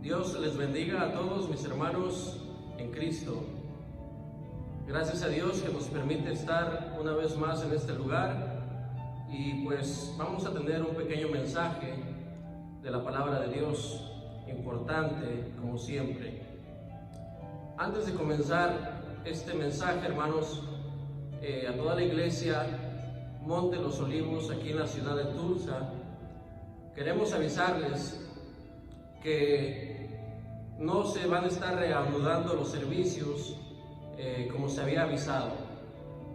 Dios les bendiga a todos mis hermanos en Cristo. Gracias a Dios que nos permite estar una vez más en este lugar y pues vamos a tener un pequeño mensaje de la palabra de Dios, importante como siempre. Antes de comenzar este mensaje, hermanos, a toda la iglesia Monte Los Olivos aquí en la ciudad de Tulsa, queremos avisarles que no se van a estar reanudando los servicios como se había avisado.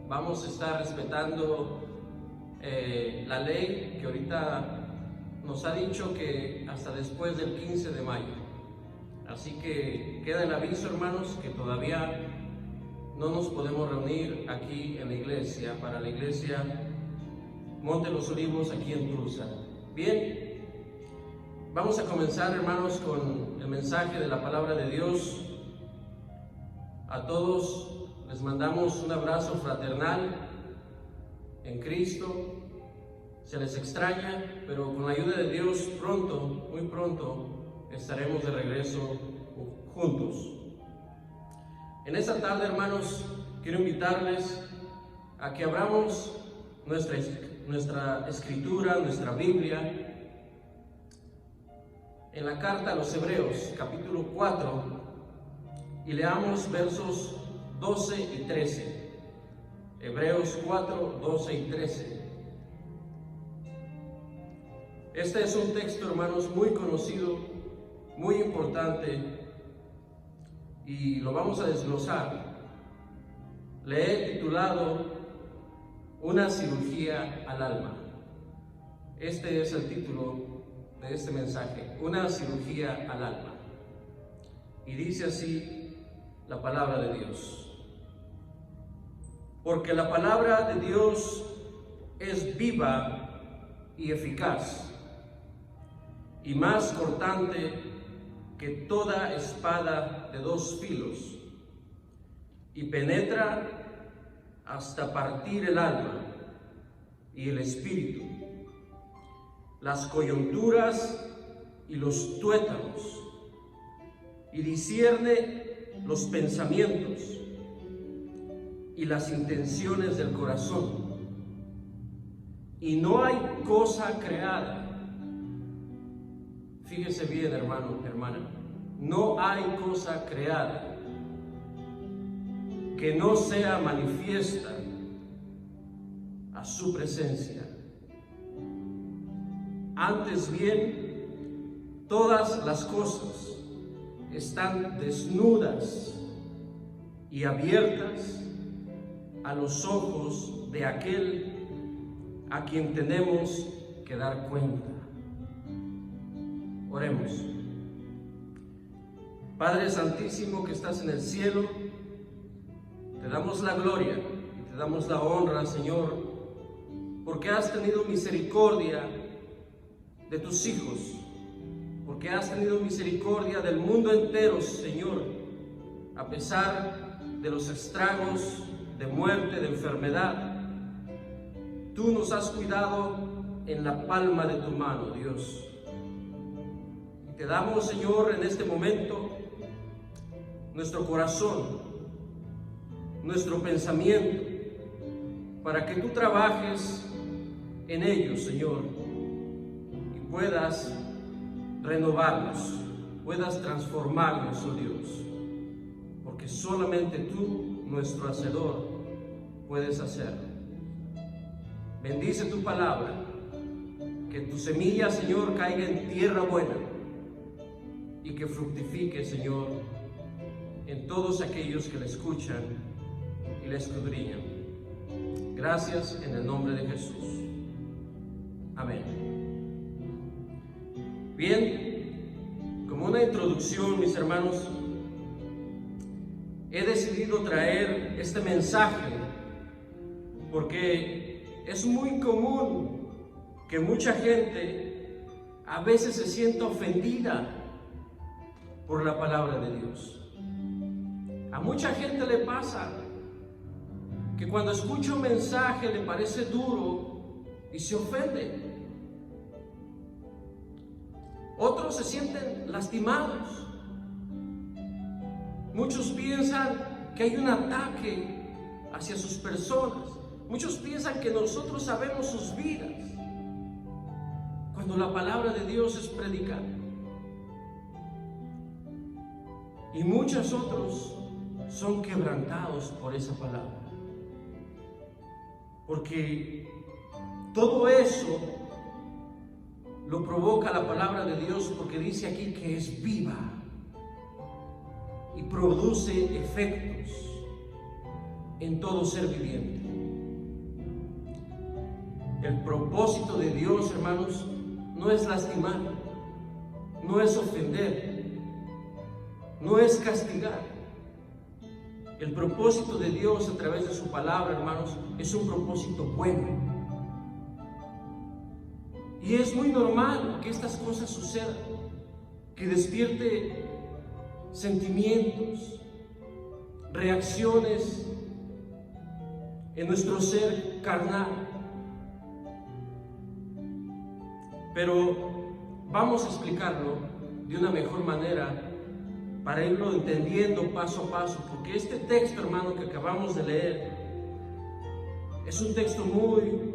Vamos a estar respetando la ley que ahorita nos ha dicho que hasta después del 15 de mayo. Así que queda el aviso, hermanos, que todavía no nos podemos reunir aquí en la iglesia, para la iglesia Monte Los Olivos aquí en Tulsa. Bien. Vamos a comenzar, hermanos, con el mensaje de la palabra de Dios. A todos les mandamos un abrazo fraternal en Cristo. Se les extraña, pero con la ayuda de Dios pronto, muy pronto, estaremos de regreso juntos. En esta tarde, hermanos, quiero invitarles a que abramos nuestra escritura, nuestra Biblia, en la carta a los Hebreos, capítulo 4, y leamos versos 12 y 13. Hebreos 4, 12 y 13. Este es un texto, hermanos, muy conocido, muy importante, y lo vamos a desglosar. Le he titulado Una cirugía al alma. Este es el título de este mensaje, una cirugía al alma. Y dice así la palabra de Dios: porque la palabra de Dios es viva y eficaz, y más cortante que toda espada de dos filos, y penetra hasta partir el alma y el espíritu, las coyunturas y los tuétanos, y discierne los pensamientos y las intenciones del corazón. Y no hay cosa creada, fíjese bien, hermano, hermana, no hay cosa creada que no sea manifiesta a su presencia. Antes bien, todas las cosas están desnudas y abiertas a los ojos de aquel a quien tenemos que dar cuenta. Oremos. Padre Santísimo que estás en el cielo, te damos la gloria y te damos la honra, Señor, porque has tenido misericordia de tus hijos, porque has tenido misericordia del mundo entero, Señor, a pesar de los estragos de muerte, de enfermedad. Tú nos has cuidado en la palma de tu mano, Dios. Y te damos, Señor, en este momento nuestro corazón, nuestro pensamiento, para que tú trabajes en ellos, Señor, puedas renovarnos, puedas transformarnos, oh Dios, porque solamente tú, nuestro Hacedor, puedes hacerlo. Bendice tu palabra, que tu semilla, Señor, caiga en tierra buena y que fructifique, Señor, en todos aquellos que la escuchan y la escudriñan. Gracias en el nombre de Jesús. Amén. Bien, como una introducción, mis hermanos, he decidido traer este mensaje porque es muy común que mucha gente a veces se sienta ofendida por la palabra de Dios. A mucha gente le pasa que cuando escucha un mensaje le parece duro y se ofende. Otros se sienten lastimados. Muchos piensan que hay un ataque hacia sus personas. Muchos piensan que nosotros sabemos sus vidas, cuando la palabra de Dios es predicada. Y muchos otros son quebrantados por esa palabra. Porque todo eso lo provoca la palabra de Dios, porque dice aquí que es viva y produce efectos en todo ser viviente. El propósito de Dios, hermanos, no es lastimar, no es ofender, no es castigar. El propósito de Dios a través de su palabra, hermanos, es un propósito bueno. Y es muy normal que estas cosas sucedan, que despierte sentimientos, reacciones en nuestro ser carnal. Pero vamos a explicarlo de una mejor manera para irlo entendiendo paso a paso, porque este texto, hermano, que acabamos de leer es un texto muy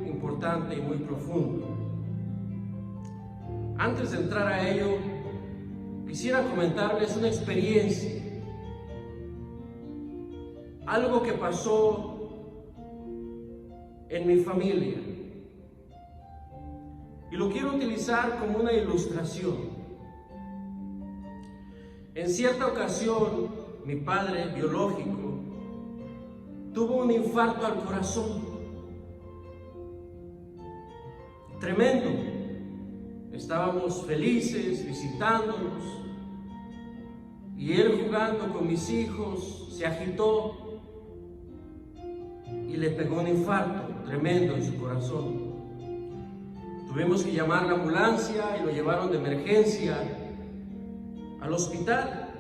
importante y muy profundo. Antes de entrar a ello, quisiera comentarles una experiencia, algo que pasó en mi familia, y lo quiero utilizar como una ilustración. En cierta ocasión, mi padre biológico tuvo un infarto al corazón. Tremendo. Estábamos felices visitándonos y él jugando con mis hijos se agitó y le pegó un infarto tremendo en su corazón. Tuvimos que llamar a la ambulancia y lo llevaron de emergencia al hospital.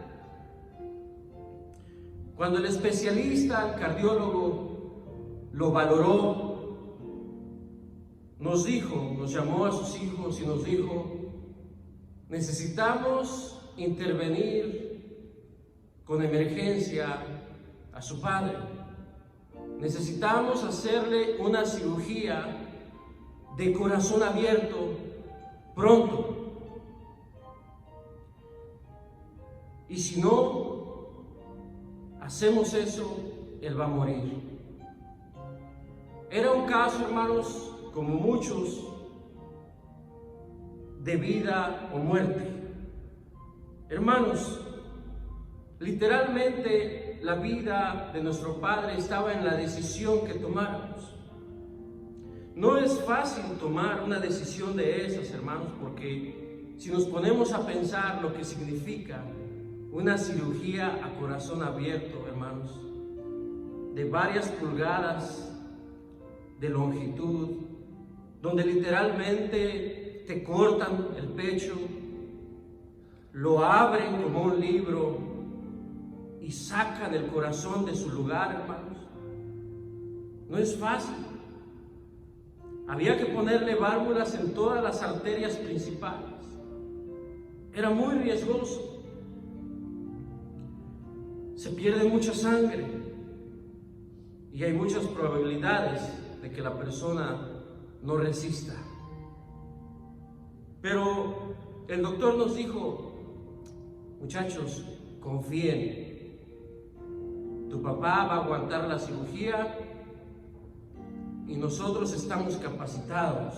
Cuando el especialista, el cardiólogo, lo valoró, nos llamó a sus hijos y nos dijo: necesitamos intervenir con emergencia a su padre. Necesitamos hacerle una cirugía de corazón abierto pronto. Y si no hacemos eso, él va a morir. Era un caso, hermanos, como muchos, de vida o muerte. Hermanos, literalmente la vida de nuestro padre estaba en la decisión que tomáramos. No es fácil tomar una decisión de esas, hermanos, porque si nos ponemos a pensar lo que significa una cirugía a corazón abierto, hermanos, de varias pulgadas de longitud, donde literalmente te cortan el pecho, lo abren como un libro y sacan el corazón de su lugar, hermanos. No es fácil. Había que ponerle válvulas en todas las arterias principales. Era muy riesgoso. Se pierde mucha sangre y hay muchas probabilidades de que la persona no resista. Pero el doctor nos dijo: muchachos, confíen, tu papá va a aguantar la cirugía y nosotros estamos capacitados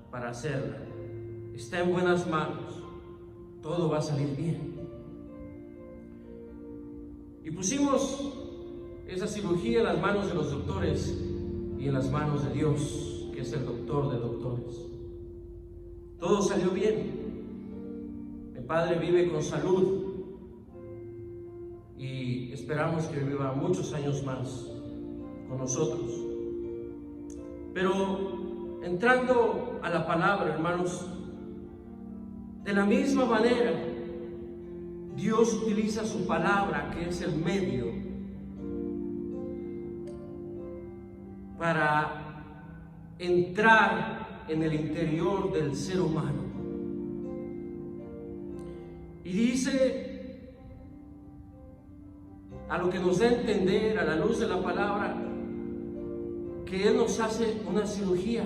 para hacerla. Está en buenas manos, todo va a salir bien. Y pusimos esa cirugía en las manos de los doctores y en las manos de Dios, que es el doctor de doctores. Todo salió bien. Mi padre vive con salud y esperamos que viva muchos años más con nosotros. Pero entrando a la palabra, hermanos, de la misma manera, Dios utiliza su palabra, que es el medio, para entrar en el interior del ser humano. Y dice, a lo que nos da a entender a la luz de la palabra, que Él nos hace una cirugía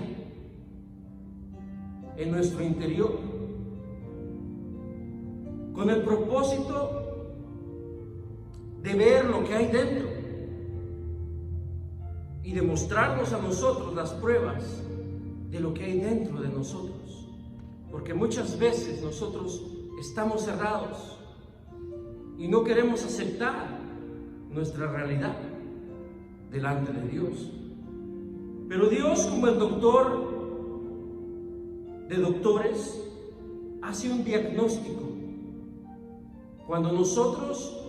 en nuestro interior, con el propósito de ver lo que hay dentro y de mostrarnos a nosotros las pruebas de lo que hay dentro de nosotros, porque muchas veces nosotros estamos cerrados y no queremos aceptar nuestra realidad delante de Dios. Pero Dios, como el doctor de doctores, hace un diagnóstico. Cuando nosotros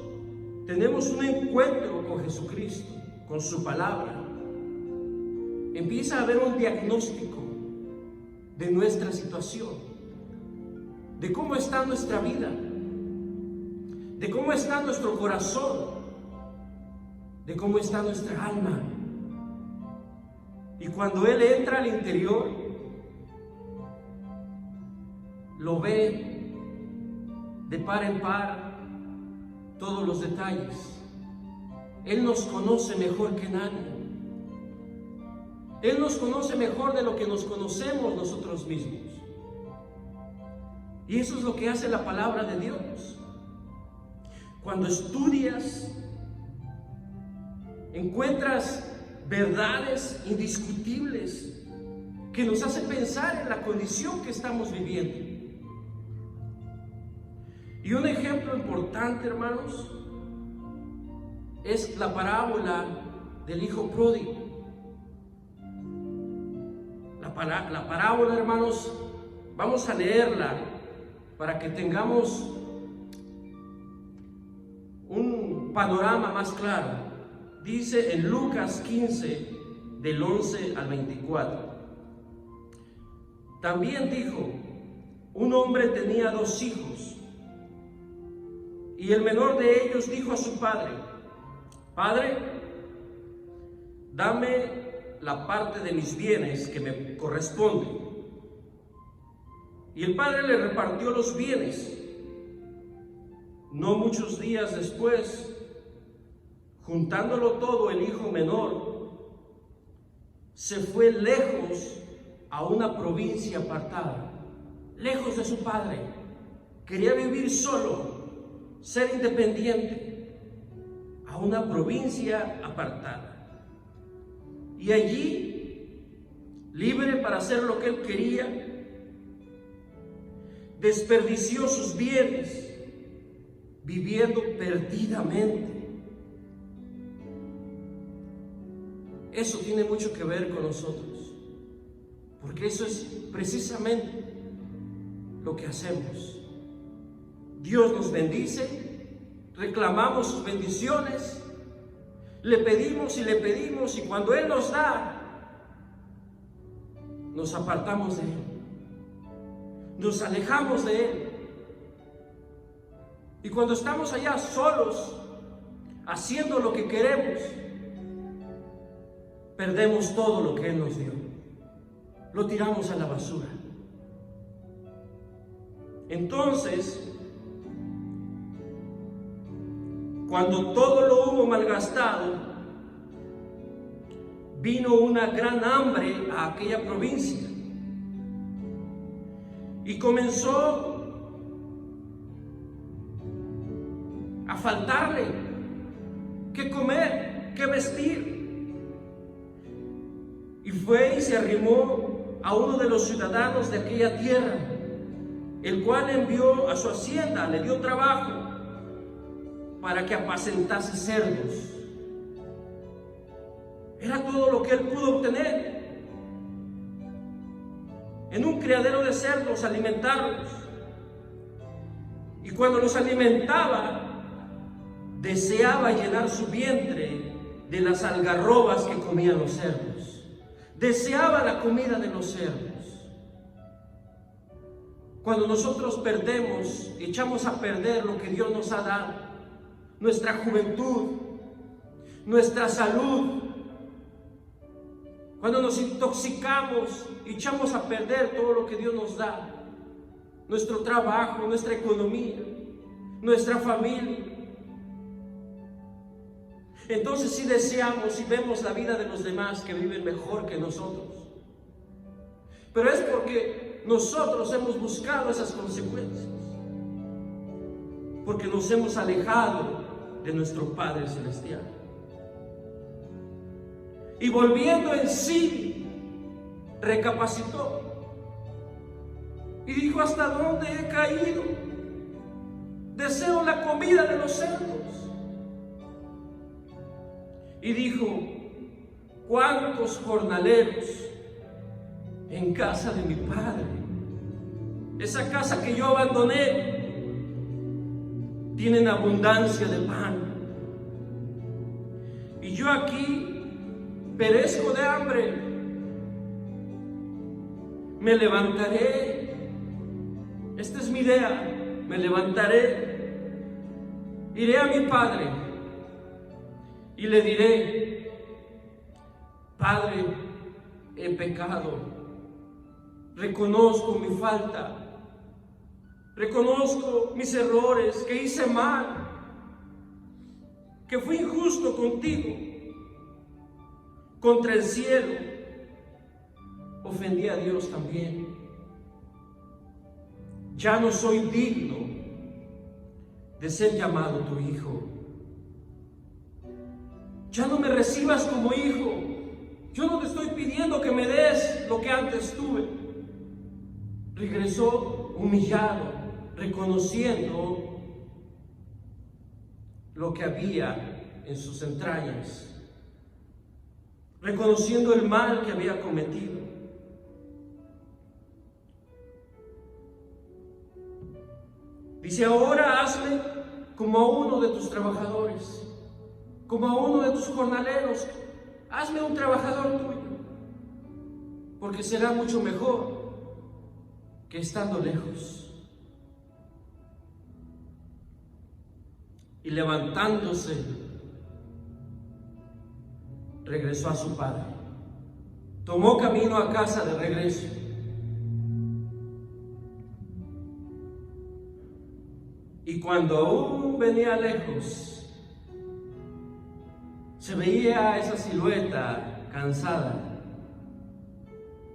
tenemos un encuentro con Jesucristo, con su palabra, empieza a haber un diagnóstico de nuestra situación, de cómo está nuestra vida, de cómo está nuestro corazón, de cómo está nuestra alma. Y cuando Él entra al interior, lo ve de par en par todos los detalles. Él nos conoce mejor que nadie. Él nos conoce mejor de lo que nos conocemos nosotros mismos. Y eso es lo que hace la palabra de Dios. Cuando estudias, encuentras verdades indiscutibles que nos hacen pensar en la condición que estamos viviendo. Y un ejemplo importante, hermanos, es la parábola del hijo pródigo. La parábola, hermanos, vamos a leerla para que tengamos un panorama más claro. Dice en Lucas 15, del 11 al 24. También dijo, un hombre tenía 2 hijos, y el menor de ellos dijo a su padre, Padre, dame la parte de mis bienes que me corresponde. Y el padre le repartió los bienes. No muchos días después, juntándolo todo, el hijo menor se fue lejos a una provincia apartada, lejos de su padre. Quería vivir solo, ser independiente, a una provincia apartada. Y allí, libre para hacer lo que él quería, desperdició sus bienes, viviendo perdidamente. Eso tiene mucho que ver con nosotros, porque eso es precisamente lo que hacemos. Dios nos bendice, reclamamos sus bendiciones, le pedimos y cuando Él nos da, nos apartamos de Él, nos alejamos de Él. Y cuando estamos allá solos, haciendo lo que queremos, perdemos todo lo que Él nos dio, lo tiramos a la basura. Entonces, cuando todo lo hubo malgastado, vino una gran hambre a aquella provincia y comenzó a faltarle qué comer, qué vestir. Y fue y se arrimó a uno de los ciudadanos de aquella tierra, el cual envió a su hacienda, le dio trabajo para que apacentase cerdos. Era todo lo que él pudo obtener. En un criadero de cerdos alimentarlos. Y cuando los alimentaba, deseaba llenar su vientre de las algarrobas que comían los cerdos. Deseaba la comida de los cerdos. Cuando nosotros perdemos, echamos a perder lo que Dios nos ha dado, nuestra juventud, nuestra salud. Cuando nos intoxicamos, echamos a perder todo lo que Dios nos da, nuestro trabajo, nuestra economía. nuestra familia. Entonces sí deseamos y vemos la vida de los demás que viven mejor que nosotros. Pero es porque nosotros hemos buscado esas consecuencias. Porque nos hemos alejado de nuestro Padre Celestial. Y volviendo en sí, recapacitó. Y dijo: ¿hasta dónde he caído? Deseo la comida de los cerdos. Y dijo: ¿cuántos jornaleros en casa de mi padre, esa casa que yo abandoné, tienen abundancia de pan? Y yo aquí perezco de hambre. Me levantaré. Esta es mi idea. Me levantaré, iré a mi padre y le diré: Padre, he pecado, reconozco mi falta, reconozco mis errores, que hice mal, que fui injusto contigo, contra el cielo, ofendí a Dios también. Ya no soy digno de ser llamado tu hijo. Ya no me recibas como hijo. Yo no te estoy pidiendo que me des lo que antes tuve. Regresó humillado, reconociendo lo que había en sus entrañas, reconociendo el mal que había cometido. Dice: ahora hazme como a uno de tus trabajadores, como a uno de tus jornaleros. Hazme un trabajador tuyo, porque será mucho mejor que estando lejos. Y levantándose, regresó a su padre. Tomó camino a casa de regreso. Y cuando aún venía lejos, se veía esa silueta cansada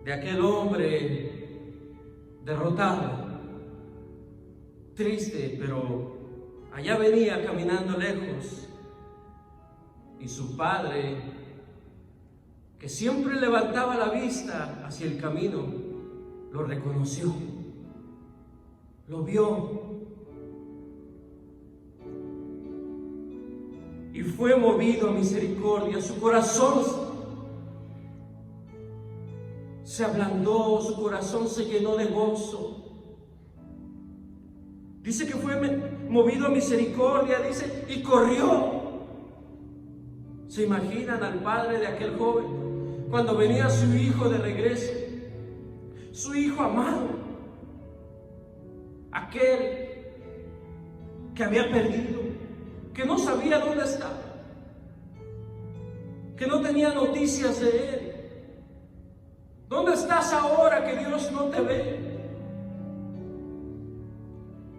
de aquel hombre derrotado, triste, pero allá venía caminando lejos. Y su padre, que siempre levantaba la vista hacia el camino, lo reconoció, lo vio. Y fue movido a misericordia. Su corazón se ablandó, su corazón se llenó de gozo. Dice que fue movido a misericordia, dice, y corrió. ¿Se imaginan al padre de aquel joven cuando venía su hijo de regreso? Su hijo amado, aquel que había perdido, que no sabía dónde estaba, que no tenía noticias de él. ¿Dónde estás ahora que Dios no te ve?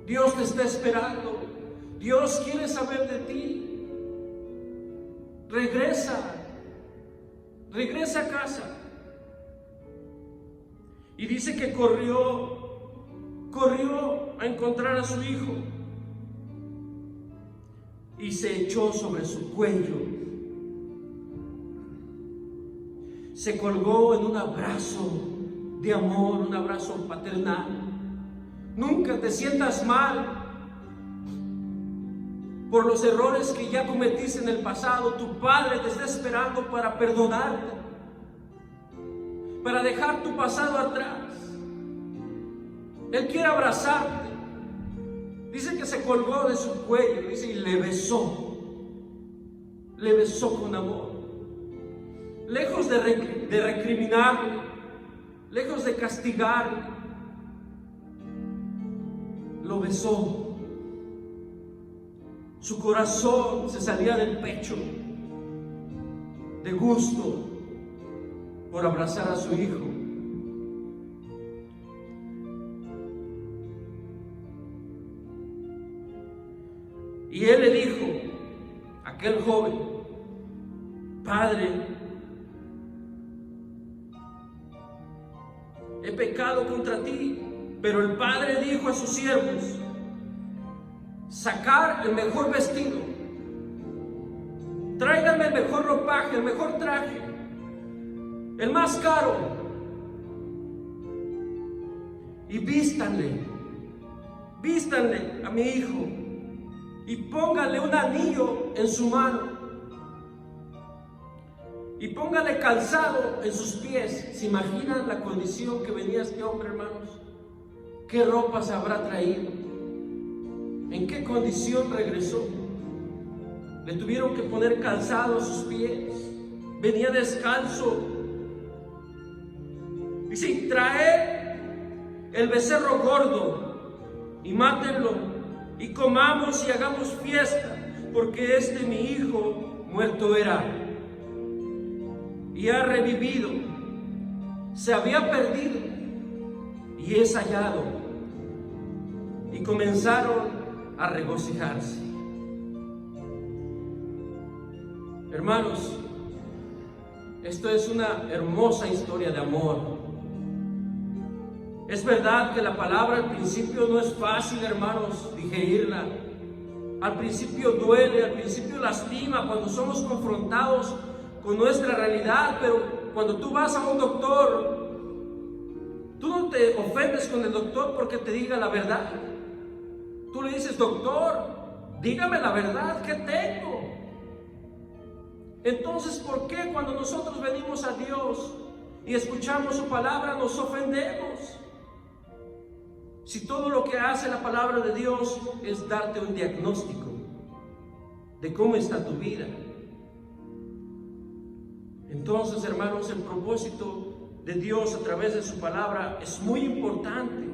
Dios te está esperando. Dios quiere saber de ti. Regresa a casa. Y dice que corrió a encontrar a su hijo. Y se echó sobre su cuello. Se colgó en un abrazo de amor, un abrazo paternal. Nunca te sientas mal por los errores que ya cometiste en el pasado. Tu Padre te está esperando para perdonarte, para dejar tu pasado atrás. Él quiere abrazarte. Dice que se colgó de su cuello, dice, y le besó con amor. Lejos de recriminarle, lejos de castigarle, lo besó. Su corazón se salía del pecho de gusto por abrazar a su hijo. Y él le dijo, aquel joven: Padre, he pecado contra ti. Pero el padre dijo a sus siervos: sacar el mejor vestido, tráiganme el mejor ropaje, el mejor traje, el más caro, y vístanle a mi hijo, y pónganle un anillo en su mano, y póngale calzado en sus pies. ¿Se imaginan la condición que venía este hombre, hermanos? ¿Qué ropas habrá traído? ¿En qué condición regresó? Le tuvieron que poner calzado a sus pies. Venía descalzo. Dice: trae el becerro gordo y mátenlo, y comamos y hagamos fiesta, porque mi hijo muerto era y ha revivido, se había perdido y es hallado. Y comenzaron a regocijarse. Hermanos, esto es una hermosa historia de amor. Es verdad que la palabra al principio no es fácil, hermanos, digerirla. Al principio duele, al principio lastima cuando somos confrontados con nuestra realidad, pero cuando tú vas a un doctor, tú no te ofendes con el doctor porque te diga la verdad. Tú le dices: doctor, dígame la verdad, ¿qué tengo? Entonces, ¿por qué cuando nosotros venimos a Dios y escuchamos su palabra nos ofendemos? Si todo lo que hace la palabra de Dios es darte un diagnóstico de cómo está tu vida. Entonces, hermanos, el propósito de Dios a través de su palabra es muy importante.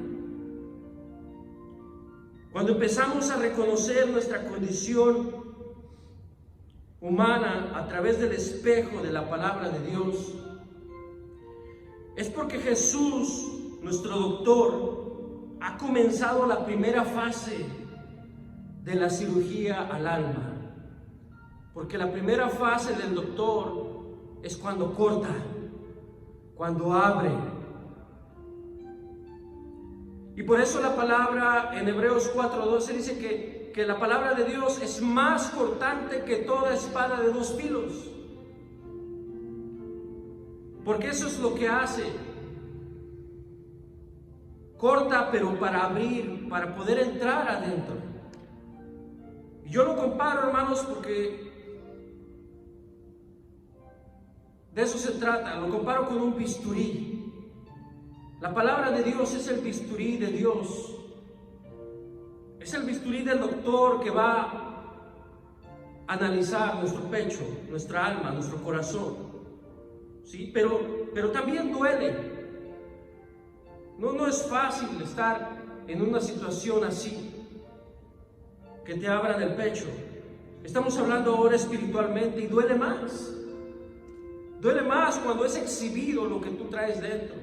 Cuando empezamos a reconocer nuestra condición humana a través del espejo de la palabra de Dios, es porque Jesús, nuestro doctor, ha comenzado la primera fase de la cirugía al alma. Porque la primera fase del doctor es cuando corta, cuando abre. Y por eso la palabra en Hebreos 4:12 dice que la palabra de Dios es más cortante que toda espada de dos filos. Porque eso es lo que hace. Corta, pero para abrir, para poder entrar adentro. Y yo lo comparo, hermanos, porque de eso se trata. Lo comparo con un bisturí. La palabra de Dios es el bisturí de Dios. Es el bisturí del doctor que va a analizar nuestro pecho, nuestra alma, nuestro corazón. ¿Sí? Pero también duele. No es fácil estar en una situación así, que te abran el pecho. Estamos hablando ahora espiritualmente y duele más. Duele más cuando es exhibido lo que tú traes dentro.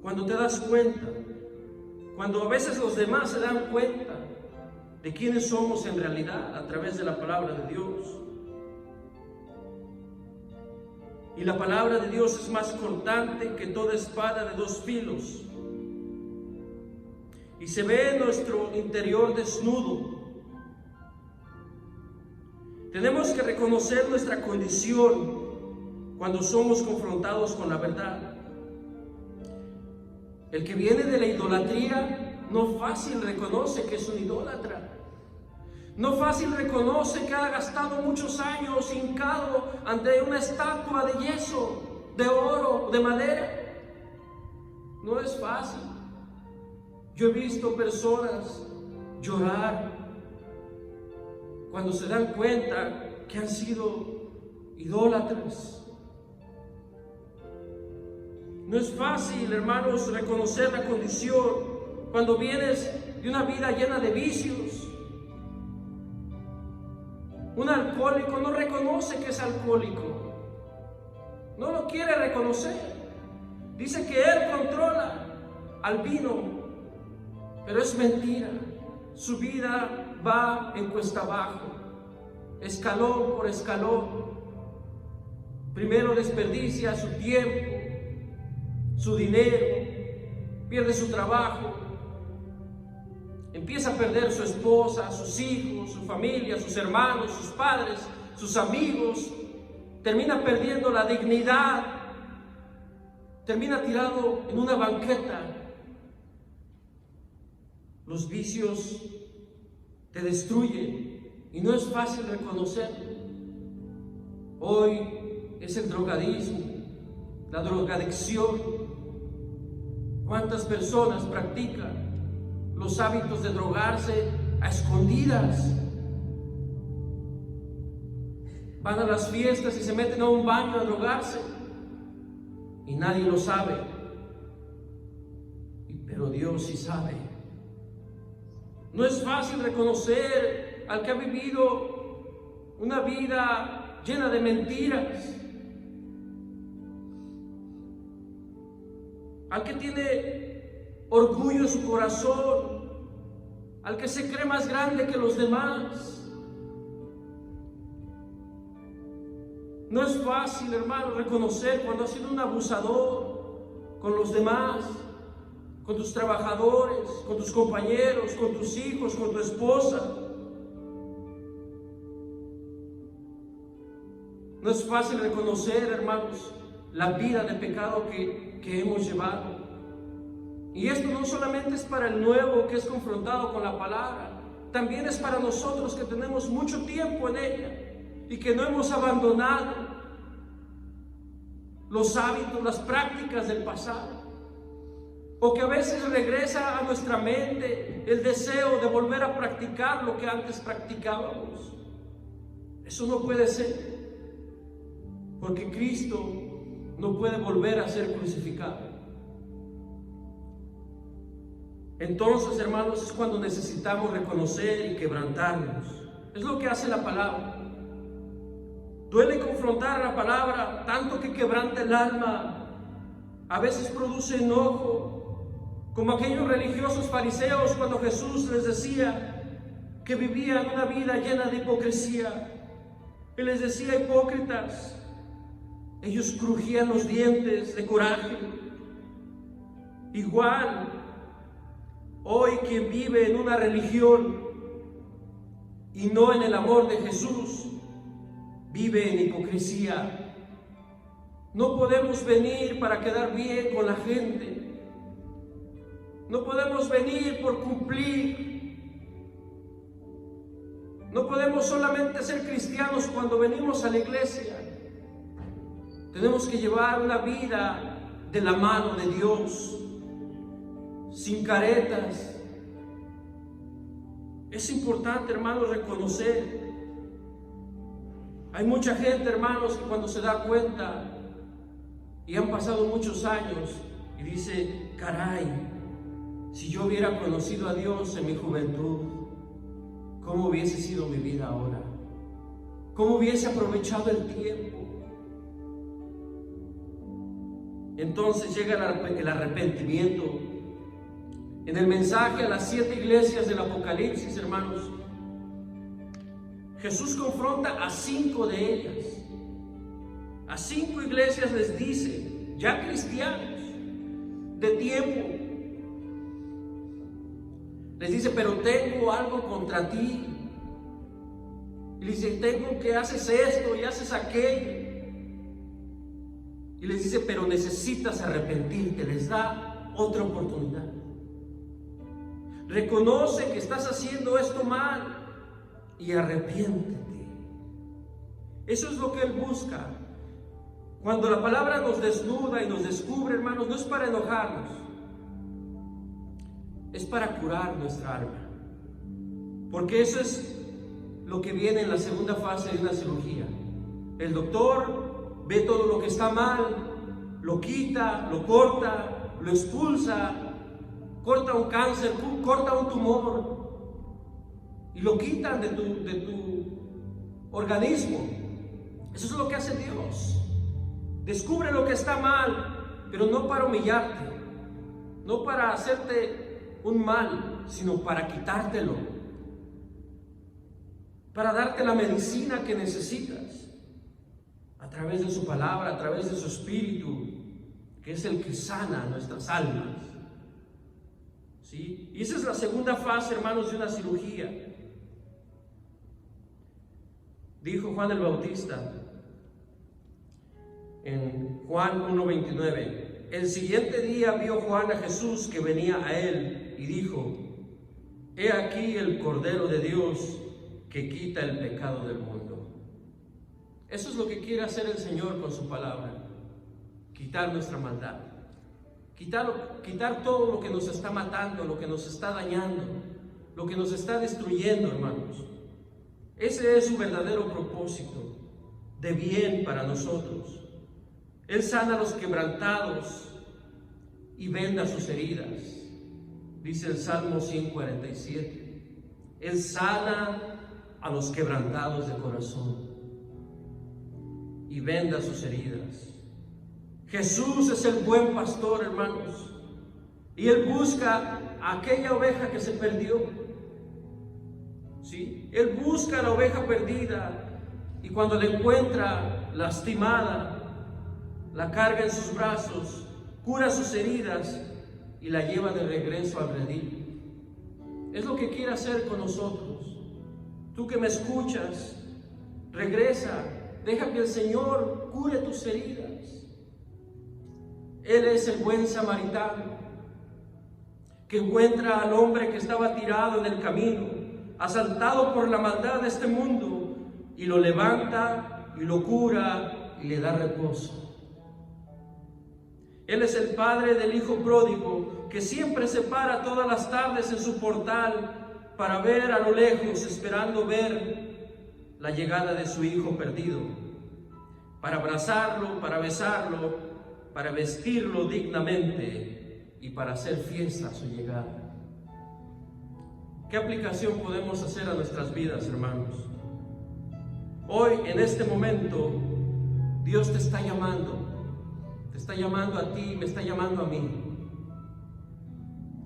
Cuando te das cuenta, cuando a veces los demás se dan cuenta de quiénes somos en realidad a través de la palabra de Dios. Y la palabra de Dios es más cortante que toda espada de dos filos. Y se ve nuestro interior desnudo. Tenemos que reconocer nuestra condición cuando somos confrontados con la verdad. El que viene de la idolatría no fácil reconoce que es un idólatra. No fácil reconoce que ha gastado muchos años hincado ante una estatua de yeso, de oro, de madera. No es fácil. Yo he visto personas llorar cuando se dan cuenta que han sido idólatras. No es fácil, hermanos, reconocer la condición cuando vienes de una vida llena de vicios. Un alcohólico no reconoce que es alcohólico. No lo quiere reconocer. Dice que él controla al vino, pero es mentira. su vida va en cuesta abajo, escalón por escalón. Primero desperdicia su tiempo, su dinero, pierde su trabajo, empieza a perder su esposa, sus hijos, su familia, sus hermanos, sus padres, sus amigos, termina perdiendo la dignidad, termina tirado en una banqueta. Los vicios te destruyen y no es fácil reconocerlo. Hoy es el drogadismo, la drogadicción. ¿Cuántas personas practican los hábitos de drogarse a escondidas? Van a las fiestas y se meten a un baño a drogarse y nadie lo sabe, pero Dios sí sabe. No es fácil reconocer al que ha vivido una vida llena de mentiras, al que tiene orgullo en su corazón, al que se cree más grande que los demás. No es fácil, hermano, reconocer cuando has sido un abusador con los demás, con tus trabajadores, con tus compañeros, con tus hijos, con tu esposa. No es fácil reconocer, hermanos, la vida de pecado que hemos llevado. Y esto no solamente es para el nuevo que es confrontado con la palabra, también es para nosotros que tenemos mucho tiempo en ella y que no hemos abandonado los hábitos, las prácticas del pasado, o que a veces regresa a nuestra mente el deseo de volver a practicar lo que antes practicábamos. Eso no puede ser, porque Cristo no puede volver a ser crucificado. Entonces, hermanos, es cuando necesitamos reconocer y quebrantarnos. Es lo que hace la palabra. Duele confrontar la palabra, tanto que quebranta el alma. A veces produce enojo, como aquellos religiosos fariseos cuando Jesús les decía que vivían una vida llena de hipocresía. Él les decía: hipócritas. Ellos crujían los dientes de coraje. Igual, hoy quien vive en una religión y no en el amor de Jesús, vive en hipocresía. No podemos venir para quedar bien con la gente. No podemos venir por cumplir. No podemos solamente ser cristianos cuando venimos a la iglesia. Tenemos que llevar una vida de la mano de Dios, sin caretas. Es importante, hermanos, reconocer. Hay mucha gente, hermanos, que cuando se da cuenta y han pasado muchos años y dice: caray, si yo hubiera conocido a Dios en mi juventud, ¿cómo hubiese sido mi vida ahora? ¿Cómo hubiese aprovechado el tiempo? Entonces llega el arrepentimiento. En el mensaje a las 7 iglesias del Apocalipsis, hermanos, Jesús confronta a 5 de ellas. A 5 iglesias les dice, ya cristianos, de tiempo, les dice: pero tengo algo contra ti. Y les dice: tengo que haces esto y haces aquello. Y les dice: pero necesitas arrepentirte. Les da otra oportunidad. Reconoce que estás haciendo esto mal y arrepiéntete. Eso es lo que Él busca. Cuando la palabra nos desnuda y nos descubre, hermanos, no es para enojarnos, es para curar nuestra alma. Porque eso es lo que viene en la segunda fase de una cirugía. El doctor ve todo lo que está mal, lo quita, lo corta, lo expulsa, corta un cáncer, corta un tumor y lo quitan de tu organismo. Eso es lo que hace Dios. Descubre lo que está mal, pero no para humillarte, no para hacerte un mal, sino para quitártelo, para darte la medicina que necesitas, a través de su palabra, a través de su Espíritu, que es el que sana nuestras almas. ¿Sí? Y esa es la segunda fase, hermanos, de una cirugía. Dijo Juan el Bautista en Juan 1:29, el siguiente día vio Juan a Jesús que venía a él y dijo, he aquí el Cordero de Dios que quita el pecado del mundo. Eso es lo que quiere hacer el Señor con su palabra, quitar nuestra maldad, quitar todo lo que nos está matando, lo que nos está dañando, lo que nos está destruyendo, hermanos. Ese es su verdadero propósito de bien para nosotros. Él sana a los quebrantados y venda sus heridas, dice el Salmo 147. Él sana a los quebrantados de corazón y venda sus heridas. Jesús es el buen pastor, hermanos, y Él busca a aquella oveja que se perdió. ¿Sí? Él busca a la oveja perdida y cuando la encuentra lastimada, la carga en sus brazos, cura sus heridas y la lleva de regreso al redil. Es lo que quiere hacer con nosotros. Tú que me escuchas, regresa, deja que el Señor cure tus heridas. Él es el buen samaritano que encuentra al hombre que estaba tirado en el camino, asaltado por la maldad de este mundo, y lo levanta y lo cura y le da reposo. Él es el padre del hijo pródigo que siempre se para todas las tardes en su portal para ver a lo lejos, esperando ver la llegada de su hijo perdido, para abrazarlo, para besarlo, para vestirlo dignamente y para hacer fiesta a su llegada. ¿Qué aplicación podemos hacer a nuestras vidas, hermanos? Hoy, en este momento, Dios te está llamando a ti, me está llamando a mí,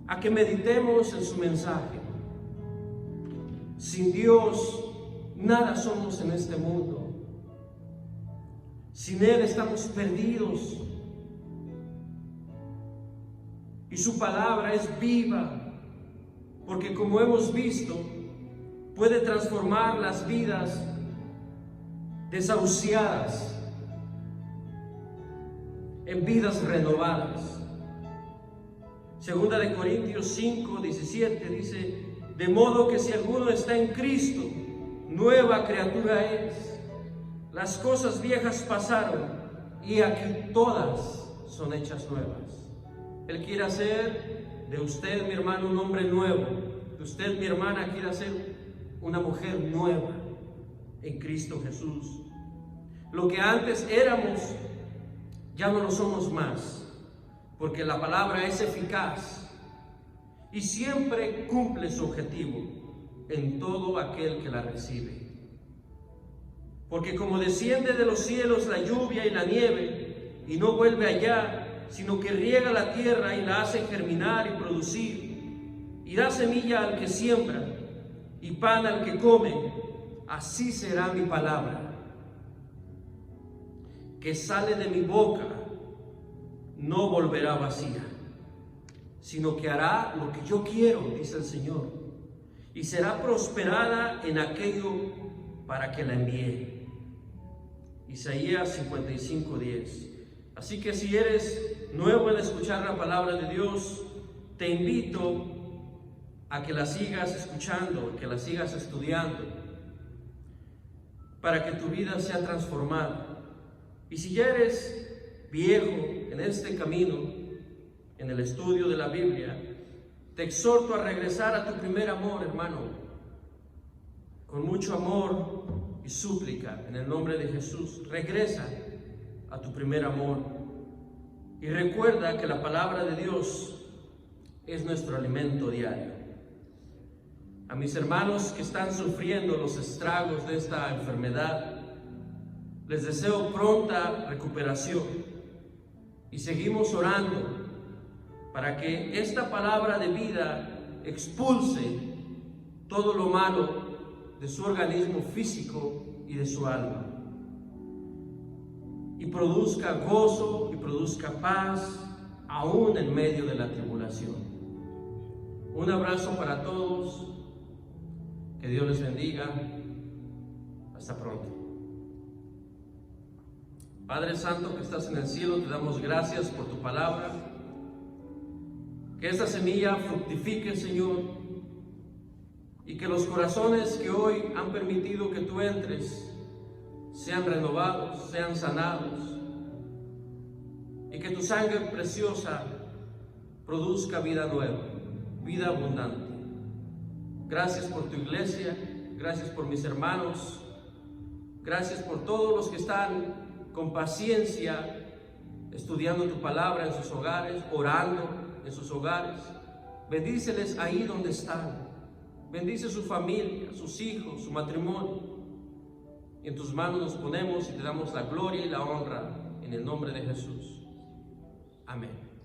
a que meditemos en su mensaje. Sin Dios, nada somos en este mundo. Sin Él estamos perdidos. Y su palabra es viva, porque como hemos visto, puede transformar las vidas desahuciadas en vidas renovadas. Segunda de Corintios 5:17 dice, de modo que si alguno está en Cristo, nueva criatura es. Las cosas viejas pasaron y aquí todas son hechas nuevas. Él quiere hacer de usted, mi hermano, un hombre nuevo. De usted, mi hermana, quiere hacer una mujer nueva en Cristo Jesús. Lo que antes éramos, ya no lo somos más, porque la palabra es eficaz y siempre cumple su objetivo en todo aquel que la recibe. Porque como desciende de los cielos la lluvia y la nieve, y no vuelve allá, sino que riega la tierra y la hace germinar y producir, y da semilla al que siembra, y pan al que come, así será mi palabra que sale de mi boca, no volverá vacía, sino que hará lo que yo quiero, dice el Señor, y será prosperada en aquello para que la envíe. Isaías 55:10. Así que si eres nuevo en escuchar la palabra de Dios, te invito a que la sigas escuchando, que la sigas estudiando, para que tu vida sea transformada. Y si ya eres viejo en este camino, en el estudio de la Biblia, te exhorto a regresar a tu primer amor, hermano, con mucho amor y súplica en el nombre de Jesús. Regresa a tu primer amor y recuerda que la palabra de Dios es nuestro alimento diario. A mis hermanos que están sufriendo los estragos de esta enfermedad, les deseo pronta recuperación y seguimos orando para que esta palabra de vida expulse todo lo malo de su organismo físico y de su alma, y produzca gozo y produzca paz aún en medio de la tribulación. Un abrazo para todos, que Dios les bendiga, hasta pronto. Padre Santo que estás en el cielo, te damos gracias por tu palabra, que esta semilla fructifique, Señor, y que los corazones que hoy han permitido que tú entres sean renovados, sean sanados, y que tu sangre preciosa produzca vida nueva, vida abundante. Gracias por tu iglesia, gracias por mis hermanos, gracias por todos los que están con paciencia estudiando tu palabra en sus hogares, orando en sus hogares. Bendíceles ahí donde están. Bendice su familia, sus hijos, su matrimonio. Y en tus manos nos ponemos y te damos la gloria y la honra en el nombre de Jesús. Amén.